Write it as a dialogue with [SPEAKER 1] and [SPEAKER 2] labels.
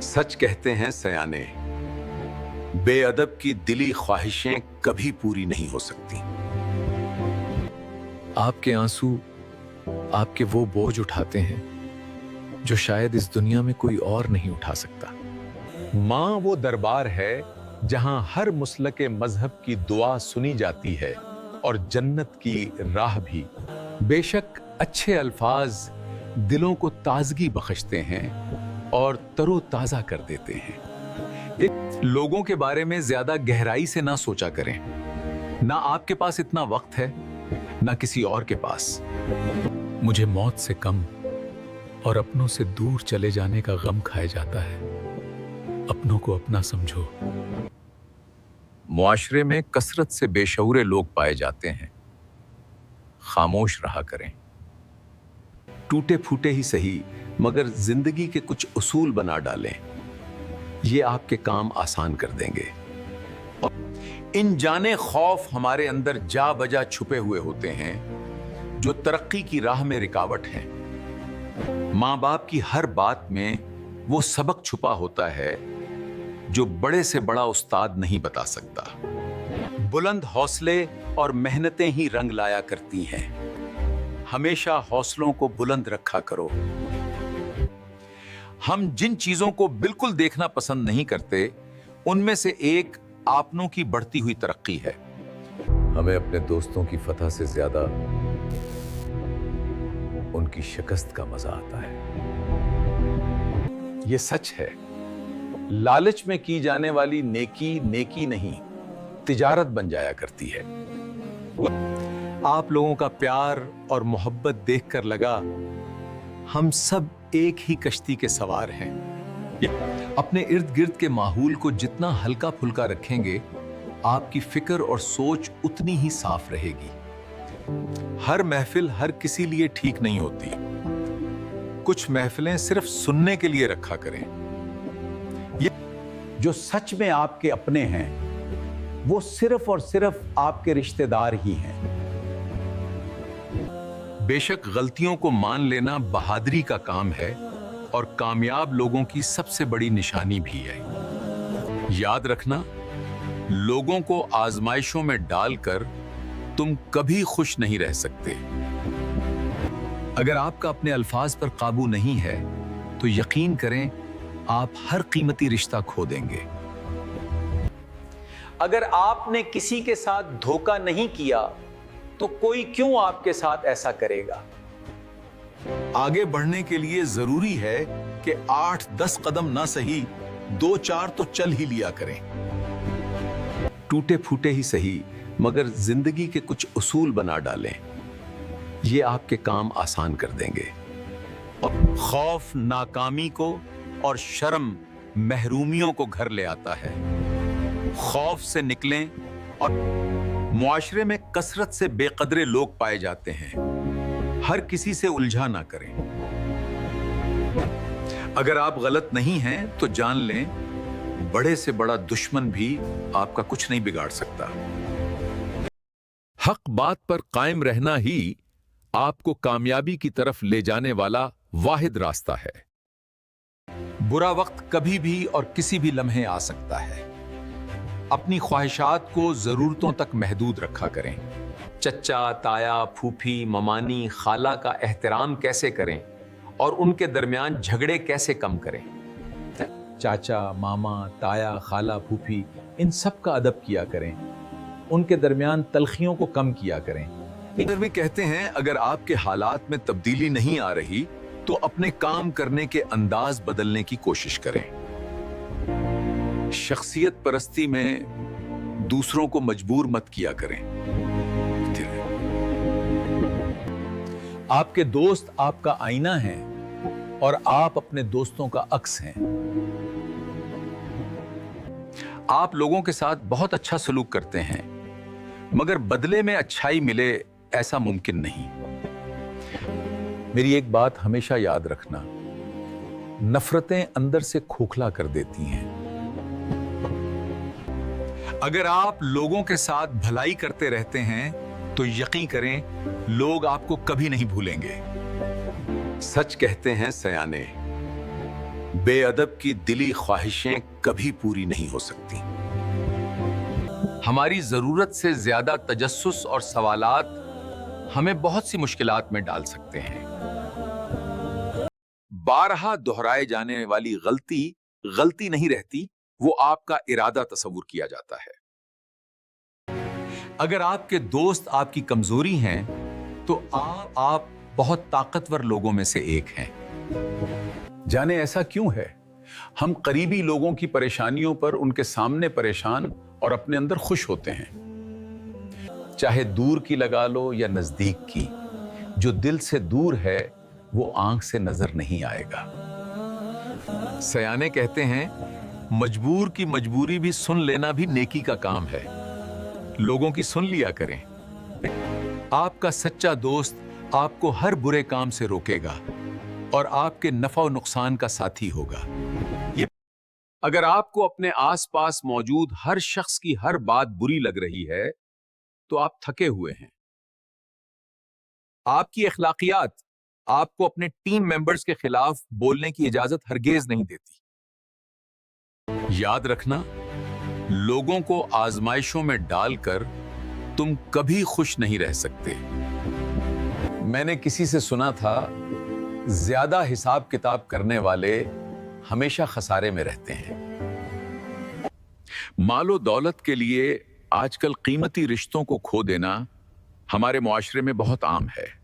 [SPEAKER 1] सच कहते हैं सयाने, बेअदब की दिली ख्वाहिशें कभी पूरी नहीं हो सकती।
[SPEAKER 2] आपके आंसू आपके वो बोझ उठाते हैं जो शायद इस दुनिया में कोई और नहीं उठा सकता।
[SPEAKER 1] माँ वो दरबार है जहां हर मुसलके मजहब की दुआ सुनी जाती है और जन्नत की राह भी। बेशक अच्छे अल्फाज दिलों को ताजगी बख्शते हैं और तरोताजा कर देते हैं। लोगों के बारे में ज्यादा गहराई से ना सोचा करें। ना आपके पास इतना वक्त है, ना किसी और के पास।
[SPEAKER 2] मुझे मौत से कम और अपनों से दूर चले जाने का गम खाया जाता है। अपनों को अपना समझो।
[SPEAKER 1] मुआशरे में कसरत से बेशऊरे लोग पाए जाते हैं, खामोश रहा करें। टूटे फूटे ही सही, मगर जिंदगी के कुछ उसूल बना डालें, ये आपके काम आसान कर देंगे। इन जाने खौफ हमारे अंदर जा बजा छुपे हुए होते हैं जो तरक्की की राह में रुकावट हैं। माँ बाप की हर बात में वो सबक छुपा होता है जो बड़े से बड़ा उस्ताद नहीं बता सकता। बुलंद हौसले और मेहनतें ही रंग लाया करती हैं। हमेशा हौसलों को बुलंद रखा करो। हम जिन चीजों को बिल्कुल देखना पसंद नहीं करते, उनमें से एक आपनों की बढ़ती हुई तरक्की है।
[SPEAKER 2] हमें अपने दोस्तों की फतह से ज्यादा उनकी शिकस्त का मजा आता है।
[SPEAKER 1] ये सच है। लालच में की जाने वाली नेकी नेकी नहीं, तिजारत बन जाया करती है। आप लोगों का प्यार और मोहब्बत देखकर लगा हम सब एक ही कश्ती के सवार हैं। अपने इर्द गिर्द के माहौल को जितना हल्का फुल्का रखेंगे, आपकी फिक्र और सोच उतनी ही साफ रहेगी। हर महफिल हर किसी लिए ठीक नहीं होती। कुछ महफिलें सिर्फ सुनने के लिए रखा करें। जो सच में आपके अपने हैं, वो सिर्फ और सिर्फ आपके रिश्तेदार ही हैं। बेशक गलतियों को मान लेना बहादुरी का काम है और कामयाब लोगों की सबसे बड़ी निशानी भी है। याद रखना, लोगों को आजमाइशों में डालकर तुम कभी खुश नहीं रह सकते। अगर आपका अपने अल्फाज पर काबू नहीं है तो यकीन करें आप हर कीमती रिश्ता खो देंगे। अगर आपने किसी के साथ धोखा नहीं किया तो कोई क्यों आपके साथ ऐसा करेगा। आगे बढ़ने के लिए जरूरी है कि 8-10 कदम ना सही, 2-4 तो चल ही लिया करें। टूटे फूटे ही सही, मगर जिंदगी के कुछ उसूल बना डालें, ये आपके काम आसान कर देंगे। खौफ नाकामी को और शर्म महरूमियों को घर ले आता है। खौफ से निकलें। और मुआशरे में कसरत से बेकदरे लोग पाए जाते हैं, हर किसी से उलझा ना करें। अगर आप गलत नहीं हैं तो जान लें, बड़े से बड़ा दुश्मन भी आपका कुछ नहीं बिगाड़ सकता। हक बात पर कायम रहना ही आपको कामयाबी की तरफ ले जाने वाला वाहिद रास्ता है। बुरा वक्त कभी भी और किसी भी लम्हे आ सकता है। अपनी ख्वाहिशात को जरूरतों तक महदूद रखा करें। चचा, ताया, फूफी, ममानी, खाला का एहतराम कैसे करें और उनके दरमियान झगड़े कैसे कम करें। चाचा, मामा, ताया, खाला, फूफी, इन सब का अदब किया करें। उनके दरमियान तलखियों को कम किया करें। इधर भी कहते हैं, अगर आपके हालात में तब्दीली नहीं आ रही तो अपने काम करने के अंदाज बदलने की कोशिश करें। शख्सियत परस्ती में दूसरों को मजबूर मत किया करें। आपके दोस्त आपका आईना हैं और आप अपने दोस्तों का अक्स हैं। आप लोगों के साथ बहुत अच्छा सलूक करते हैं, मगर बदले में अच्छाई मिले ऐसा मुमकिन नहीं। मेरी एक बात हमेशा याद रखना, नफरतें अंदर से खोखला कर देती हैं। अगर आप लोगों के साथ भलाई करते रहते हैं तो यकीन करें लोग आपको कभी नहीं भूलेंगे। सच कहते हैं सयाने, بے ادب کی دلی خواہشیں کبھی پوری نہیں ہو سکتی۔ ہماری ضرورت سے زیادہ تجسس اور سوالات ہمیں بہت سی مشکلات میں ڈال سکتے ہیں۔ بارہا دہرائے جانے والی غلطی نہیں رہتی، وہ آپ کا ارادہ تصور کیا جاتا ہے۔ اگر آپ کے دوست آپ کی کمزوری ہیں تو آپ بہت طاقتور لوگوں میں سے ایک ہیں۔
[SPEAKER 2] جانے ایسا کیوں ہے؟ ہم قریبی لوگوں کی پریشانیوں پر ان کے سامنے پریشان اور اپنے اندر خوش ہوتے ہیں۔ چاہے دور کی لگا لو یا نزدیک کی، جو دل سے دور ہے وہ آنکھ سے نظر نہیں آئے گا۔
[SPEAKER 1] سیانے کہتے ہیں مجبور کی مجبوری بھی سن لینا بھی نیکی کا کام ہے۔ لوگوں کی سن لیا کریں۔ آپ کا سچا دوست آپ کو ہر برے کام سے روکے گا اور آپ کے نفع و نقصان کا ساتھی ہوگا۔ اگر آپ کو اپنے آس پاس موجود ہر شخص کی ہر بات بری لگ رہی ہے تو آپ تھکے ہوئے ہیں۔ آپ کی اخلاقیات آپ کو اپنے ٹیم ممبرز کے خلاف بولنے کی اجازت ہرگز نہیں دیتی۔ یاد رکھنا، لوگوں کو آزمائشوں میں ڈال کر تم کبھی خوش نہیں رہ سکتے۔ میں نے کسی سے سنا تھا، زیادہ حساب کتاب کرنے والے ہمیشہ خسارے میں رہتے ہیں۔ مال و دولت کے لیے آج کل قیمتی رشتوں کو کھو دینا ہمارے معاشرے میں بہت عام ہے۔